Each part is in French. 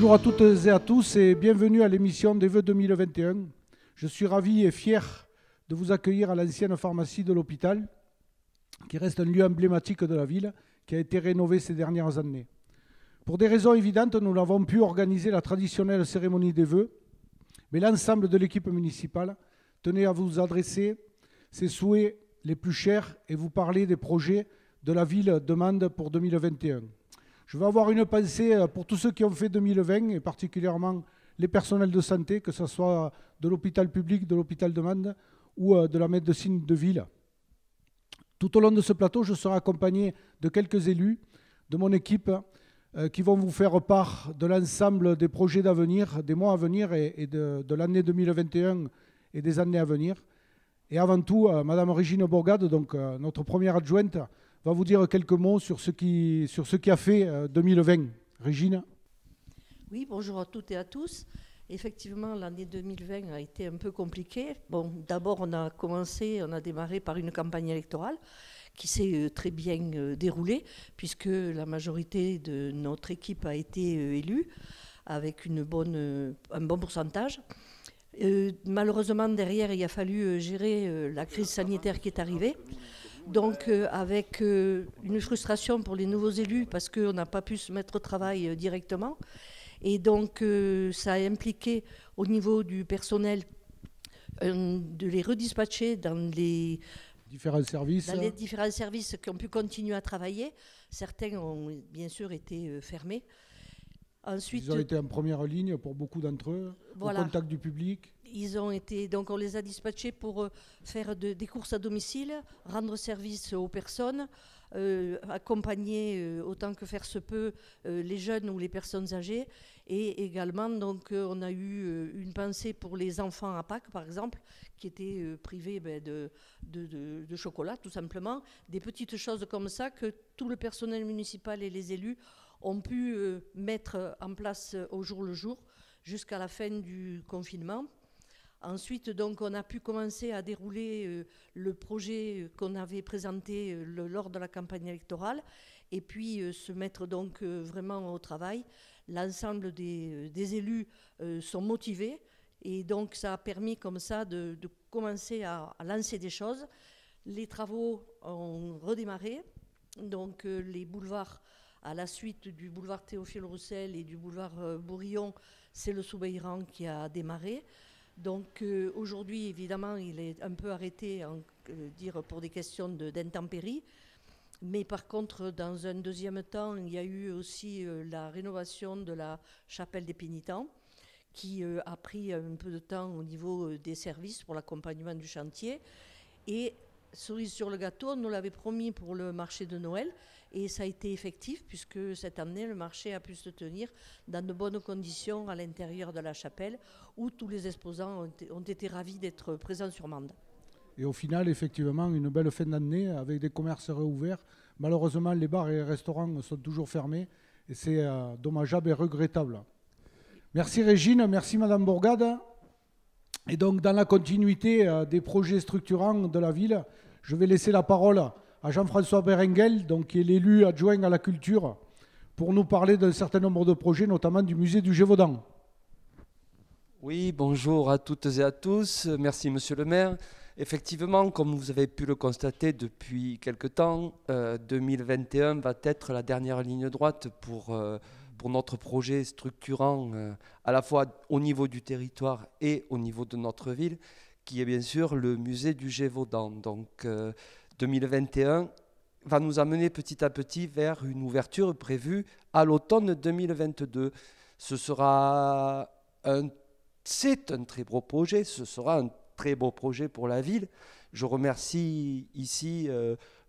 Bonjour à toutes et à tous et bienvenue à l'émission des vœux 2021. Je suis ravi et fier de vous accueillir à l'ancienne pharmacie de l'hôpital, qui reste un lieu emblématique de la ville, qui a été rénové ces dernières années. Pour des raisons évidentes, nous n'avons pu organiser la traditionnelle cérémonie des vœux, mais l'ensemble de l'équipe municipale tenait à vous adresser ses souhaits les plus chers et vous parler des projets de la ville demande pour 2021. Je vais avoir une pensée pour tous ceux qui ont fait 2020 et particulièrement les personnels de santé, que ce soit de l'hôpital public, de l'hôpital de Mende ou de la médecine de ville. Tout au long de ce plateau, je serai accompagné de quelques élus de mon équipe qui vont vous faire part de l'ensemble des projets d'avenir, des mois à venir et de l'année 2021 et des années à venir. Et avant tout, Madame Régine Bourgade, donc notre première adjointe, va vous dire quelques mots sur ce qui a fait 2020. Régine. Oui, bonjour à toutes et à tous. Effectivement, l'année 2020 a été un peu compliquée. Bon, d'abord, on a démarré par une campagne électorale qui s'est très bien déroulée, puisque la majorité de notre équipe a été élue avec un bon pourcentage. Malheureusement, derrière, il a fallu gérer la crise sanitaire qui est arrivée. Donc avec une frustration pour les nouveaux élus parce qu'on n'a pas pu se mettre au travail directement. Et donc ça a impliqué au niveau du personnel de les redispatcher dans les différents services qui ont pu continuer à travailler. Certains ont bien sûr été fermés. Ensuite, ils ont été en première ligne pour beaucoup d'entre eux, voilà, au contact du public. Donc on les a dispatchés pour faire des courses à domicile, rendre service aux personnes, accompagner autant que faire se peut les jeunes ou les personnes âgées. Et également, donc, on a eu une pensée pour les enfants à Pâques, par exemple, qui étaient privés de chocolat, tout simplement. Des petites choses comme ça que tout le personnel municipal et les élus ont pu mettre en place au jour le jour jusqu'à la fin du confinement. Ensuite, donc, on a pu commencer à dérouler le projet qu'on avait présenté lors de la campagne électorale et puis se mettre donc vraiment au travail. L'ensemble des élus sont motivés et donc ça a permis comme ça de commencer à lancer des choses. Les travaux ont redémarré, donc les boulevards, à la suite du boulevard Théophile Roussel et du boulevard Bourillon, c'est le Soubeyran qui a démarré. Donc aujourd'hui, évidemment, il est un peu arrêté pour des questions d'intempéries. Mais par contre, dans un deuxième temps, il y a eu aussi la rénovation de la chapelle des pénitents qui a pris un peu de temps au niveau des services pour l'accompagnement du chantier. Et cerise sur le gâteau, on nous l'avait promis pour le marché de Noël. Et ça a été effectif puisque cette année, le marché a pu se tenir dans de bonnes conditions à l'intérieur de la chapelle où tous les exposants ont été ravis d'être présents sur Mende. Et au final, effectivement, une belle fin d'année avec des commerces réouverts. Malheureusement, les bars et les restaurants sont toujours fermés et c'est dommageable et regrettable. Merci Régine, merci Madame Bourgade. Et donc, dans la continuité des projets structurants de la ville, je vais laisser la parole à Jean-François Berenguel, donc, qui est l'élu adjoint à la culture, pour nous parler d'un certain nombre de projets, notamment du musée du Gévaudan. Oui, bonjour à toutes et à tous. Merci Monsieur le maire. Effectivement, comme vous avez pu le constater depuis quelque temps, 2021 va être la dernière ligne droite pour notre projet structurant à la fois au niveau du territoire et au niveau de notre ville, qui est bien sûr le musée du Gévaudan. Donc 2021 va nous amener petit à petit vers une ouverture prévue à l'automne 2022. C'est un très beau projet, ce sera un très beau projet pour la ville. Je remercie ici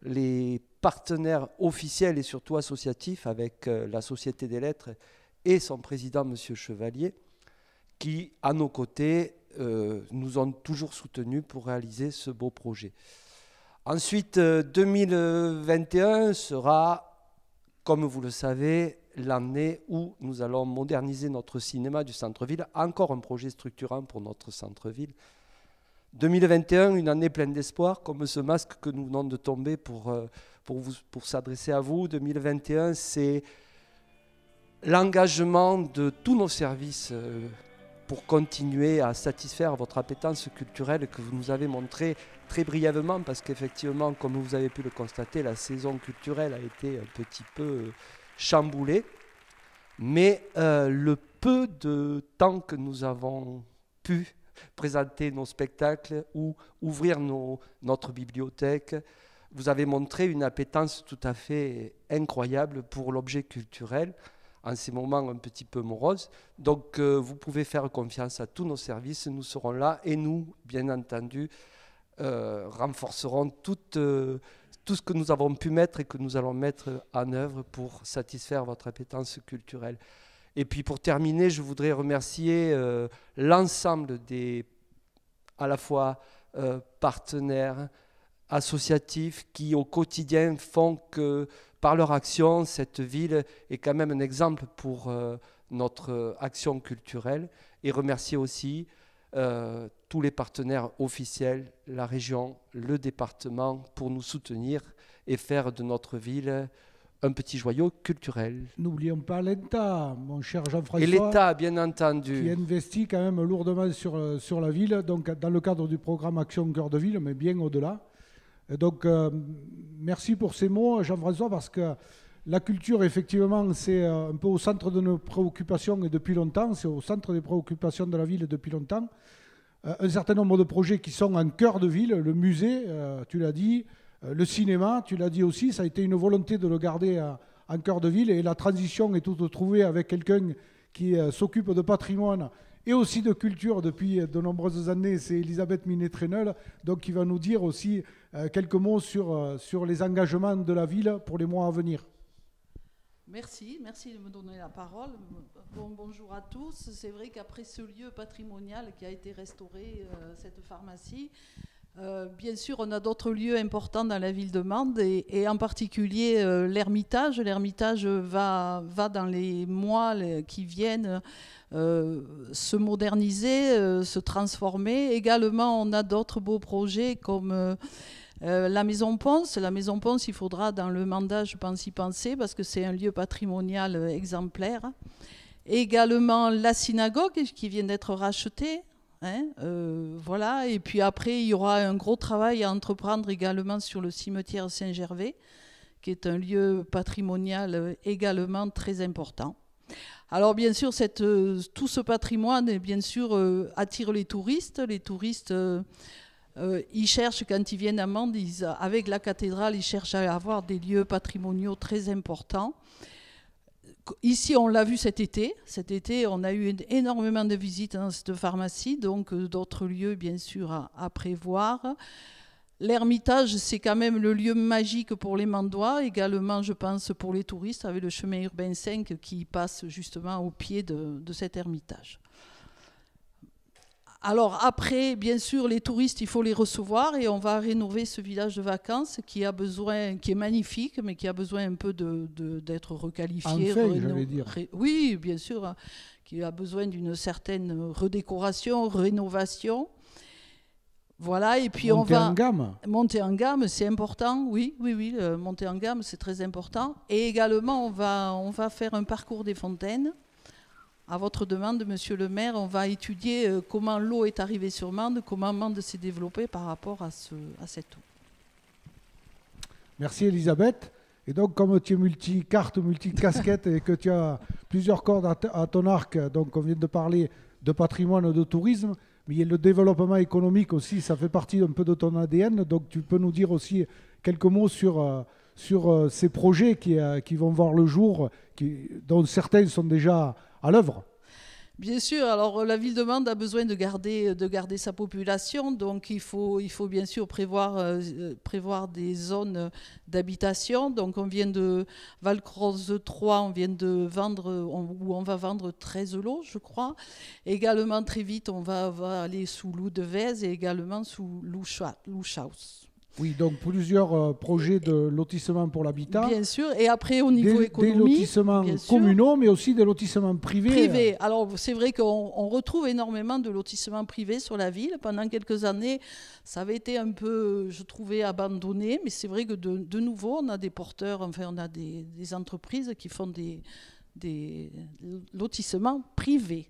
les partenaires officiels et surtout associatifs avec la Société des Lettres et son président, M. Chevalier, qui, à nos côtés, nous ont toujours soutenus pour réaliser ce beau projet. Ensuite, 2021 sera, comme vous le savez, l'année où nous allons moderniser notre cinéma du centre-ville. Encore un projet structurant pour notre centre-ville. 2021, une année pleine d'espoir, comme ce masque que nous venons de tomber pour s'adresser à vous. 2021, c'est l'engagement de tous nos services pour continuer à satisfaire votre appétence culturelle que vous nous avez montré très brièvement, parce qu'effectivement, comme vous avez pu le constater, la saison culturelle a été un petit peu chamboulée. Mais le peu de temps que nous avons pu présenter nos spectacles ou ouvrir notre bibliothèque, vous avez montré une appétence tout à fait incroyable pour l'objet culturel en ces moments un petit peu moroses. Donc vous pouvez faire confiance à tous nos services, nous serons là et nous, bien entendu, renforcerons tout ce que nous avons pu mettre et que nous allons mettre en œuvre pour satisfaire votre appétence culturelle. Et puis pour terminer, je voudrais remercier l'ensemble des, à la fois partenaires, associatifs qui au quotidien font que par leur action, cette ville est quand même un exemple pour notre action culturelle. Et remercier aussi tous les partenaires officiels, la région, le département, pour nous soutenir et faire de notre ville un petit joyau culturel. N'oublions pas l'État, mon cher Jean-François. Et l'État, bien entendu. Qui investit quand même lourdement sur la ville, donc dans le cadre du programme Action Cœur de Ville, mais bien au-delà. Et donc, merci pour ces mots, Jean-François, parce que la culture, effectivement, c'est un peu au centre de nos préoccupations et depuis longtemps. C'est au centre des préoccupations de la ville depuis longtemps. Un certain nombre de projets qui sont en cœur de ville, le musée, tu l'as dit, le cinéma, tu l'as dit aussi, ça a été une volonté de le garder en cœur de ville et la transition est toute trouvée avec quelqu'un qui s'occupe de patrimoine et aussi de culture depuis de nombreuses années, c'est Elisabeth Minet-Trenel, donc qui va nous dire aussi quelques mots sur les engagements de la ville pour les mois à venir. Merci de me donner la parole. Bonjour à tous. C'est vrai qu'après ce lieu patrimonial qui a été restauré, cette pharmacie, bien sûr, on a d'autres lieux importants dans la ville de Mende et en particulier l'Ermitage. L'Ermitage va dans les mois qui viennent se moderniser, se transformer. Également, on a d'autres beaux projets comme la Maison Ponce. La Maison Ponce, il faudra dans le mandat, je pense, y penser parce que c'est un lieu patrimonial exemplaire. Également la synagogue qui vient d'être rachetée. Voilà. Et puis après, il y aura un gros travail à entreprendre également sur le cimetière Saint-Gervais, qui est un lieu patrimonial également très important. Alors bien sûr, tout ce patrimoine, bien sûr, attire les touristes. Les touristes, ils cherchent, quand ils viennent à Mende, avec la cathédrale, ils cherchent à avoir des lieux patrimoniaux très importants. Ici, on l'a vu cet été. Cet été, on a eu énormément de visites dans cette pharmacie, donc d'autres lieux, bien sûr, à prévoir. L'Ermitage, c'est quand même le lieu magique pour les Mandois, également, je pense, pour les touristes, avec le chemin urbain 5 qui passe justement au pied de cet Ermitage. Alors après, bien sûr, les touristes, il faut les recevoir et on va rénover ce village de vacances qui est magnifique, mais qui a besoin un peu d'être requalifié. Enfin, j'allais dire. Oui, bien sûr, qui a besoin d'une certaine redécoration, rénovation. Voilà, et puis monter en gamme. Monter en gamme, c'est important, oui, monter en gamme, c'est très important. Et également, on va faire un parcours des fontaines. À votre demande, monsieur le maire, on va étudier comment l'eau est arrivée sur Mende, comment Mende s'est développée par rapport à cette eau. Merci Elisabeth. Et donc, comme tu es multicarte, multicasquette et que tu as plusieurs cordes à ton arc, donc on vient de parler de patrimoine, de tourisme, mais il y a le développement économique aussi, ça fait partie un peu de ton ADN. Donc tu peux nous dire aussi quelques mots sur ces projets qui vont voir le jour, dont certains sont déjà à l'œuvre. Bien sûr, alors la ville de Mende a besoin de garder sa population, donc il faut bien sûr prévoir des zones d'habitation. Donc on vient de Valcroze 3, on va vendre 13 lots, je crois. Également très vite, on va aller sous Loudevez et également sous Louchaus. Oui, donc plusieurs projets de lotissement pour l'habitat. Bien sûr, et après au niveau économique. Des lotissements communaux, mais aussi des lotissements privés. Alors c'est vrai qu'on retrouve énormément de lotissements privés sur la ville. Pendant quelques années, ça avait été un peu, je trouvais, abandonné, mais c'est vrai que de nouveau, on a des porteurs, enfin on a des entreprises qui font des lotissements privés.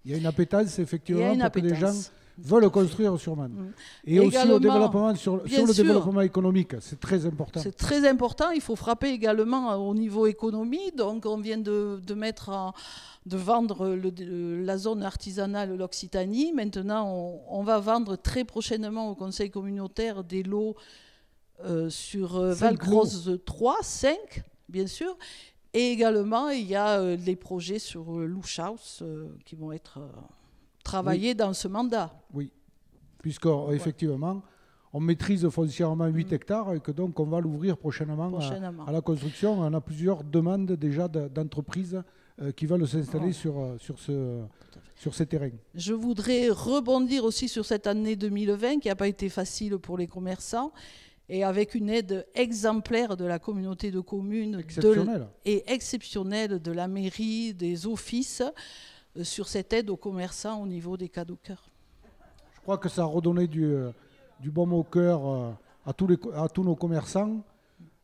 Il y a une appétence, effectivement, Il y a une pour que les gens appétence. veulent construire sur Mende. Et aussi Également, au développement, sur bien le sûr, développement économique, c'est très important. C'est très important. Il faut frapper également au niveau économie. Donc, on vient de vendre la zone artisanale l'Occitanie. Maintenant, on va vendre très prochainement au conseil communautaire des lots sur Val-Grosse 3, 5, bien sûr. Et également, il y a les projets sur Louchaus qui vont être travaillés dans ce mandat. Oui, puisqu'effectivement, on maîtrise foncièrement 8 hectares et que donc on va l'ouvrir prochainement. À la construction. On a plusieurs demandes déjà d'entreprises qui veulent s'installer sur ces terrains. Je voudrais rebondir aussi sur cette année 2020 qui n'a pas été facile pour les commerçants et avec une aide exemplaire de la communauté de communes et exceptionnelle de la mairie, des offices sur cette aide aux commerçants au niveau des cadeaux cœur. Je crois que ça a redonné du baume au cœur à tous nos commerçants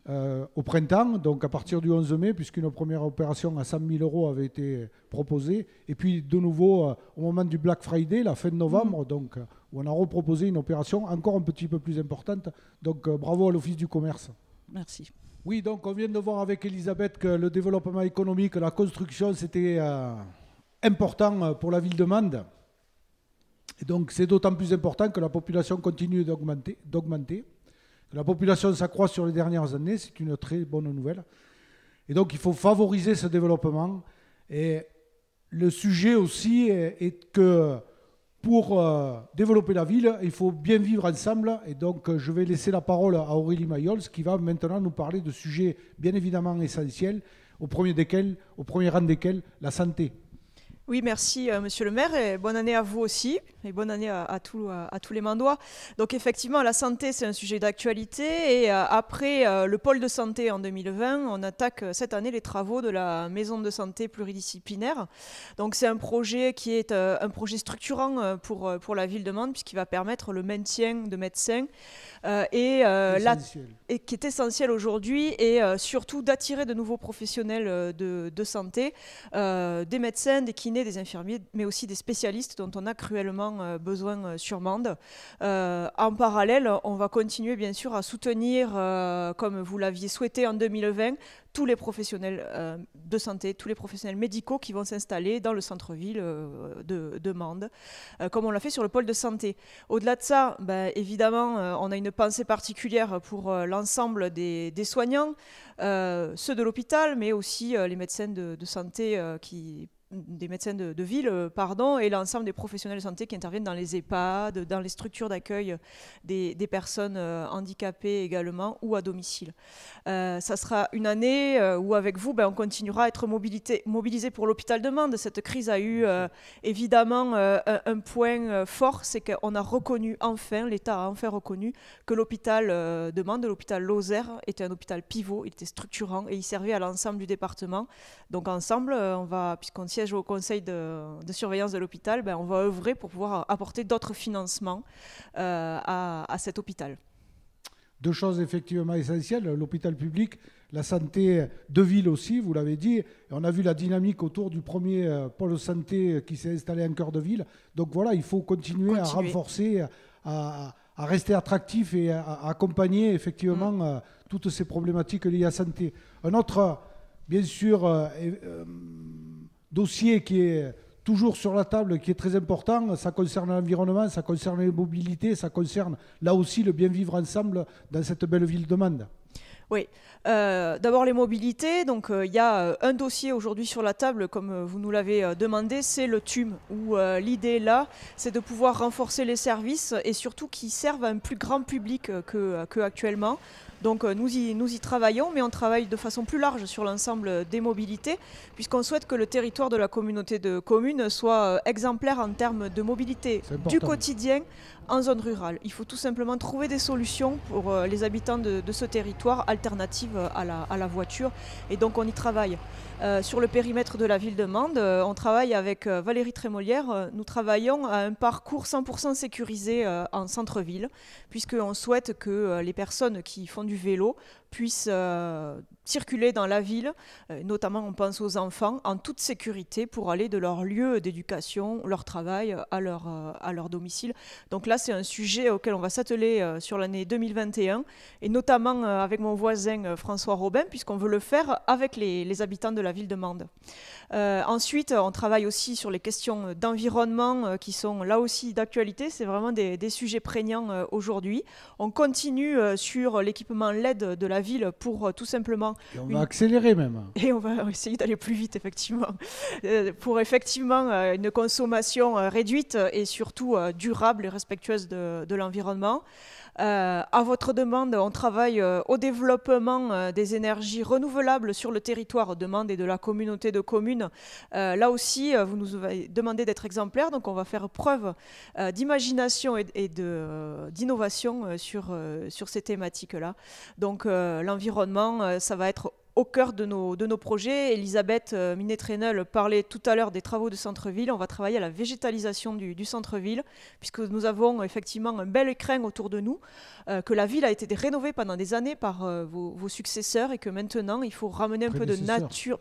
au printemps, donc à partir du 11 mai, puisqu'une première opération à 100 000 € avait été proposée. Et puis de nouveau, au moment du Black Friday, la fin de novembre, donc, où on a reproposé une opération encore un petit peu plus importante. Donc bravo à l'Office du commerce. Merci. Oui, donc on vient de voir avec Elisabeth que le développement économique, la construction, c'était important pour la ville de Mende. Et donc c'est d'autant plus important que la population continue d'augmenter. La population s'accroît sur les dernières années, c'est une très bonne nouvelle. Et donc il faut favoriser ce développement. Et le sujet aussi est que pour développer la ville, il faut bien vivre ensemble. Et donc je vais laisser la parole à Aurélie Mayols qui va maintenant nous parler de sujets bien évidemment essentiels, au premier rang desquels la santé. Oui, merci Monsieur le maire et bonne année à vous aussi et bonne année à tous les Mandois. Donc effectivement, la santé, c'est un sujet d'actualité et après le pôle de santé en 2020, on attaque cette année les travaux de la maison de santé pluridisciplinaire. Donc c'est un projet qui est un projet structurant pour la ville de Mende puisqu'il va permettre le maintien de médecins et qui est essentiel aujourd'hui et surtout d'attirer de nouveaux professionnels de santé, des médecins, des kinés, des infirmiers, mais aussi des spécialistes dont on a cruellement besoin sur Mende. En parallèle, on va continuer bien sûr à soutenir, comme vous l'aviez souhaité en 2020, tous les professionnels de santé, tous les professionnels médicaux qui vont s'installer dans le centre-ville de Mende, comme on l'a fait sur le pôle de santé. Au-delà de ça, évidemment, on a une pensée particulière pour l'ensemble des soignants, ceux de l'hôpital, mais aussi les médecins de santé des médecins de ville, et l'ensemble des professionnels de santé qui interviennent dans les EHPAD, dans les structures d'accueil des personnes handicapées également ou à domicile. Ça sera une année où avec vous, on continuera à être mobilisé pour l'hôpital de Mende. Cette crise a eu évidemment un point fort, c'est qu'on a reconnu enfin, l'État a enfin reconnu que l'hôpital de Mende, l'hôpital Lozère, était un hôpital pivot, il était structurant et il servait à l'ensemble du département. Donc ensemble, puisqu'on siège au conseil de surveillance de l'hôpital, on va œuvrer pour pouvoir apporter d'autres financements à cet hôpital. Deux choses effectivement essentielles, l'hôpital public, la santé de ville aussi, vous l'avez dit. On a vu la dynamique autour du premier pôle santé qui s'est installé en cœur de ville. Donc voilà, il faut continuer. À renforcer, à rester attractif et à accompagner effectivement toutes ces problématiques liées à la santé. Un autre, bien sûr, dossier qui est toujours sur la table, qui est très important, ça concerne l'environnement, ça concerne les mobilités, ça concerne là aussi le bien vivre ensemble dans cette belle ville de Mende. Oui, d'abord les mobilités. Donc il y a un dossier aujourd'hui sur la table, comme vous nous l'avez demandé, c'est le TUM, où l'idée là, c'est de pouvoir renforcer les services et surtout qu'ils servent à un plus grand public qu'actuellement. Donc nous y travaillons, mais on travaille de façon plus large sur l'ensemble des mobilités, puisqu'on souhaite que le territoire de la communauté de communes soit exemplaire en termes de mobilité du quotidien en zone rurale. Il faut tout simplement trouver des solutions pour les habitants de ce territoire alternatives à la voiture, et donc on y travaille. Sur le périmètre de la ville de Mende, on travaille avec Valérie Trémolière. Nous travaillons à un parcours 100% sécurisé en centre-ville, puisqu'on souhaite que les personnes qui font du du vélo puissent circuler dans la ville, notamment on pense aux enfants, en toute sécurité pour aller de leur lieu d'éducation, leur travail, à leur domicile. Donc là, c'est un sujet auquel on va s'atteler sur l'année 2021, et notamment avec mon voisin François Robin, puisqu'on veut le faire avec les habitants de la ville de Mende. Ensuite, on travaille aussi sur les questions d'environnement qui sont là aussi d'actualité. C'est vraiment des sujets prégnants aujourd'hui. On continue sur l'équipement LED de la ville pour tout simplement... Et on va accélérer même. Et on va essayer d'aller plus vite, effectivement. Pour effectivement une consommation réduite et surtout durable et respectueuse de l'environnement. À votre demande, on travaille au développement des énergies renouvelables sur le territoire de Mende et de la communauté de communes. Là aussi, vous nous avez demandé d'être exemplaires, donc on va faire preuve d'imagination et d'innovation sur ces thématiques-là. Donc l'environnement, ça va être au cœur de nos projets. Elisabeth Minet-Trenel parlait tout à l'heure des travaux de centre-ville. On va travailler à la végétalisation du centre-ville, puisque nous avons effectivement un bel écrin autour de nous, que la ville a été rénovée pendant des années par vos successeurs, et que maintenant il faut ramener un peu de nature,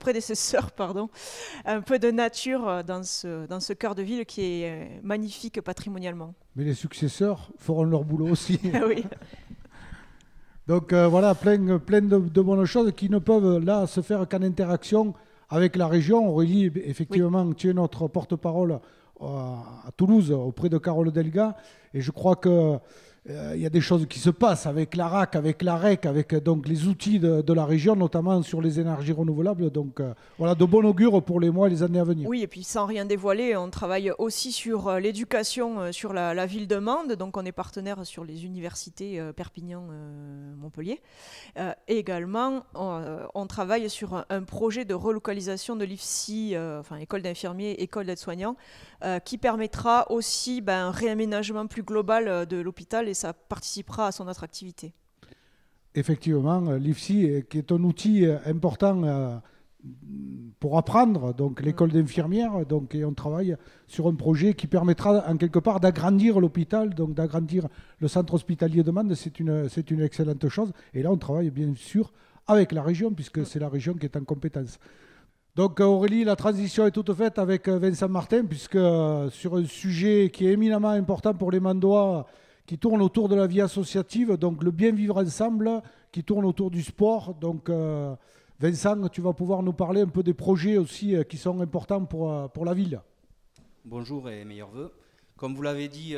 un peu de nature dans ce cœur de ville qui est magnifique patrimonialement. Mais les successeurs feront leur boulot aussi. Oui. Donc voilà, plein de bonnes choses qui ne peuvent là se faire qu'en interaction avec la région. Aurélie, effectivement, oui. Tu es notre porte-parole à Toulouse auprès de Carole Delga, et je crois que il y a des choses qui se passent avec la RAC, avec la REC, avec donc les outils de la région, notamment sur les énergies renouvelables. Donc voilà, de bon augure pour les mois et les années à venir. Oui, et puis sans rien dévoiler, on travaille aussi sur l'éducation sur la ville de Mende. Donc on est partenaire sur les universités Perpignan, Montpellier. Et également, on travaille sur un projet de relocalisation de l'IFSI, enfin école d'infirmiers, école d'aides-soignants, qui permettra aussi un réaménagement plus global de l'hôpital, et ça participera à son attractivité. Effectivement, l'IFSI, qui est un outil important pour apprendre, donc l'école d'infirmière, et on travaille sur un projet qui permettra en quelque part d'agrandir l'hôpital, donc d'agrandir le centre hospitalier de Mende. C'est une excellente chose. Et là, on travaille bien sûr avec la région, puisque c'est la région qui est en compétence. Donc Aurélie, la transition est toute faite avec Vincent Martin, puisque sur un sujet qui est éminemment important pour les Mandois, qui tourne autour de la vie associative, donc le bien vivre ensemble, qui tourne autour du sport. Donc Vincent, tu vas pouvoir nous parler un peu des projets aussi qui sont importants pour la ville. Bonjour et meilleurs vœux. Comme vous l'avez dit,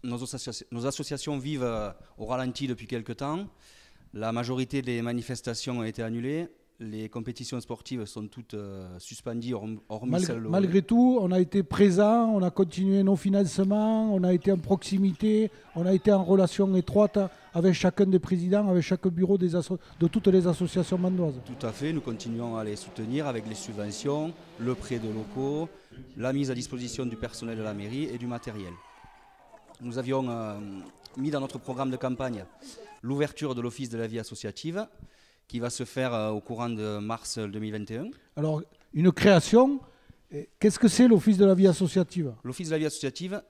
nos associations vivent au ralenti depuis quelques temps. La majorité des manifestations ont été annulées. Les compétitions sportives sont toutes suspendues, hormis celle-là. Malgré tout, on a été présents, on a continué nos financements, on a été en proximité, on a été en relation étroite avec chacun des présidents, avec chaque bureau de toutes les associations mandoises. Tout à fait, nous continuons à les soutenir avec les subventions, le prêt de locaux, la mise à disposition du personnel de la mairie et du matériel. Nous avions mis dans notre programme de campagne l'ouverture de l'Office de la vie associative, qui va se faire au courant de mars 2021. Alors, une création, qu'est-ce que c'est l'Office de la vie associative ? L'Office de la vie associative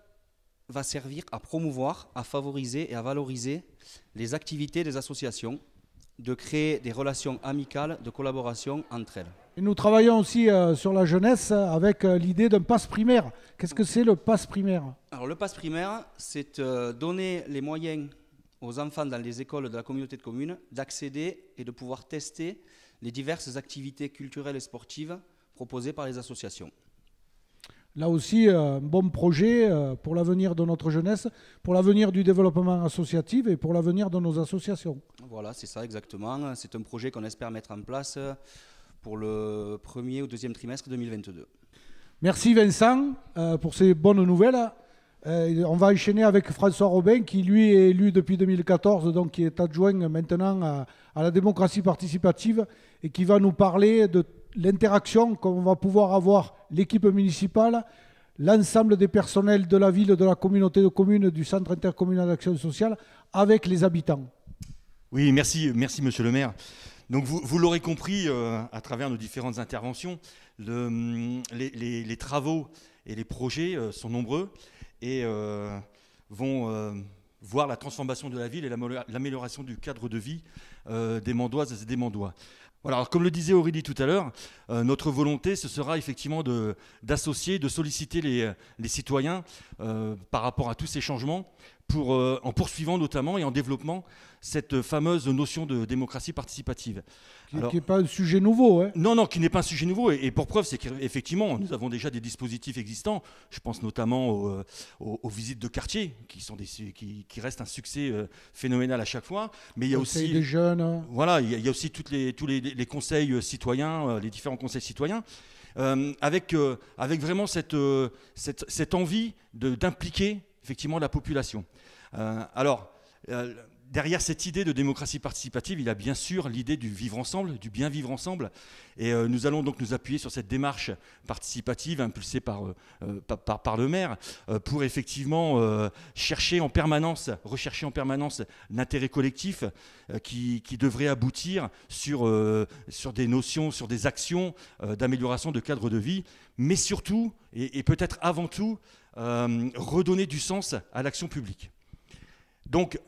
va servir à promouvoir, à favoriser et à valoriser les activités des associations, de créer des relations amicales de collaboration entre elles. Et nous travaillons aussi sur la jeunesse avec l'idée d'un pass primaire. Qu'est-ce que c'est le pass primaire ? Alors le pass primaire, c'est donner les moyens aux enfants dans les écoles de la communauté de communes d'accéder et de pouvoir tester les diverses activités culturelles et sportives proposées par les associations. Là aussi, un bon projet pour l'avenir de notre jeunesse, pour l'avenir du développement associatif et pour l'avenir de nos associations. Voilà, c'est ça exactement. C'est un projet qu'on espère mettre en place pour le premier ou deuxième trimestre 2022. Merci Vincent pour ces bonnes nouvelles. On va enchaîner avec François Robin, qui lui est élu depuis 2014, donc qui est adjoint maintenant à la démocratie participative, et qui va nous parler de l'interaction qu'on va pouvoir avoir l'équipe municipale, l'ensemble des personnels de la ville, de la communauté de communes, du centre intercommunal d'action sociale, avec les habitants. Oui, merci monsieur le maire. Donc vous l'aurez compris à travers nos différentes interventions, les travaux et les projets sont nombreux et vont voire la transformation de la ville et l'amélioration du cadre de vie des Mandoises et des Mandois. Voilà, alors comme le disait Aurélie tout à l'heure, notre volonté, ce sera effectivement d'associer, de solliciter les citoyens par rapport à tous ces changements, en poursuivant notamment et en développant cette fameuse notion de démocratie participative. Qui n'est pas un sujet nouveau. Hein. Non, qui n'est pas un sujet nouveau. Et pour preuve, c'est qu'effectivement, nous avons déjà des dispositifs existants. Je pense notamment aux visites de quartier, qui restent un succès phénoménal à chaque fois. Mais il y a aussi des jeunes. Voilà, il y a aussi tous les conseils citoyens, les différents conseils citoyens. Avec vraiment cette envie d'impliquer effectivement la population. Derrière cette idée de démocratie participative, il y a bien sûr l'idée du vivre ensemble, du bien vivre ensemble. Et nous allons donc nous appuyer sur cette démarche participative impulsée par le maire pour effectivement rechercher en permanence l'intérêt collectif qui devrait aboutir sur des notions, sur des actions d'amélioration de cadre de vie, mais surtout, et peut-être avant tout, redonner du sens à l'action publique. Donc,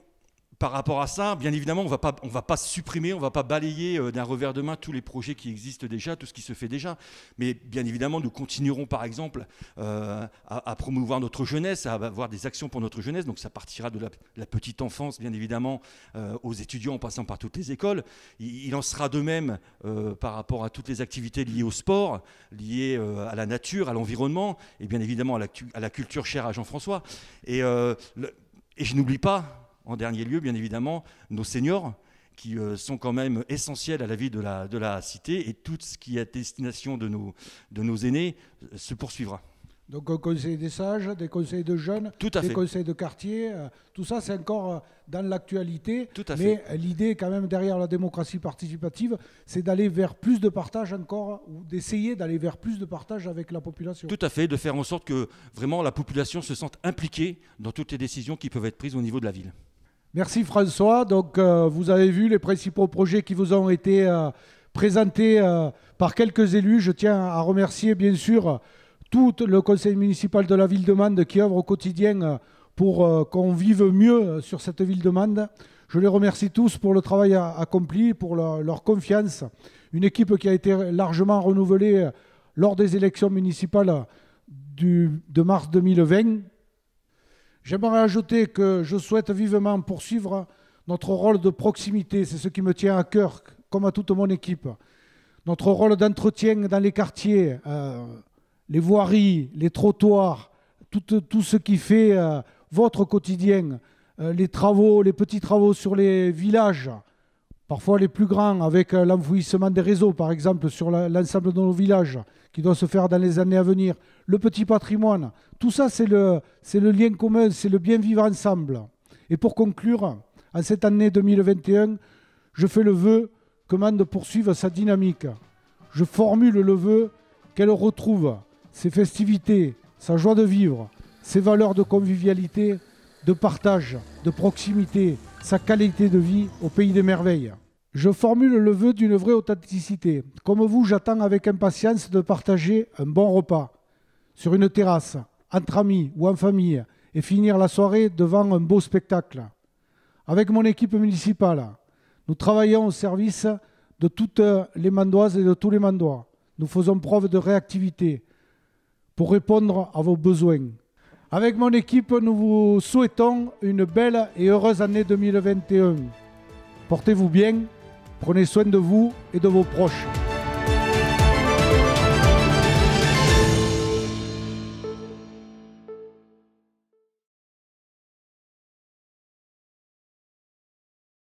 par rapport à ça, bien évidemment, on va pas supprimer, on ne va pas balayer d'un revers de main tous les projets qui existent déjà, tout ce qui se fait déjà. Mais bien évidemment, nous continuerons par exemple à promouvoir notre jeunesse, à avoir des actions pour notre jeunesse. Donc ça partira de la petite enfance, bien évidemment, aux étudiants en passant par toutes les écoles. Il en sera de même par rapport à toutes les activités liées au sport, liées à la nature, à l'environnement et bien évidemment à la culture chère à Jean-François. Et je n'oublie pas, en dernier lieu, bien évidemment, nos seniors qui sont quand même essentiels à la vie de la cité et tout ce qui est à destination de nos aînés se poursuivra. Donc un conseil des sages, des conseils de jeunes, des conseils de quartier, tout ça c'est encore dans l'actualité. Mais l'idée quand même derrière la démocratie participative, c'est d'aller vers plus de partage encore, ou d'essayer d'aller vers plus de partage avec la population. Tout à fait, de faire en sorte que vraiment la population se sente impliquée dans toutes les décisions qui peuvent être prises au niveau de la ville. Merci François. Donc vous avez vu les principaux projets qui vous ont été présentés par quelques élus. Je tiens à remercier bien sûr tout le conseil municipal de la ville de Mende qui œuvre au quotidien pour qu'on vive mieux sur cette ville de Mende. Je les remercie tous pour le travail accompli, pour leur confiance. Une équipe qui a été largement renouvelée lors des élections municipales de mars 2020. J'aimerais ajouter que je souhaite vivement poursuivre notre rôle de proximité. C'est ce qui me tient à cœur, comme à toute mon équipe. Notre rôle d'entretien dans les quartiers, les voiries, les trottoirs, tout ce qui fait votre quotidien, les petits travaux sur les villages, parfois les plus grands, avec l'enfouissement des réseaux, par exemple, sur l'ensemble de nos villages, qui doit se faire dans les années à venir, le petit patrimoine, tout ça c'est le lien commun, c'est le bien vivre ensemble. Et pour conclure, en cette année 2021, je fais le vœu que Mende poursuive sa dynamique. Je formule le vœu qu'elle retrouve ses festivités, sa joie de vivre, ses valeurs de convivialité, de partage, de proximité, sa qualité de vie au pays des merveilles. Je formule le vœu d'une vraie authenticité. Comme vous, j'attends avec impatience de partager un bon repas sur une terrasse, entre amis ou en famille, et finir la soirée devant un beau spectacle. Avec mon équipe municipale, nous travaillons au service de toutes les Mandoises et de tous les Mandois. Nous faisons preuve de réactivité pour répondre à vos besoins. Avec mon équipe, nous vous souhaitons une belle et heureuse année 2021. Portez-vous bien, prenez soin de vous et de vos proches.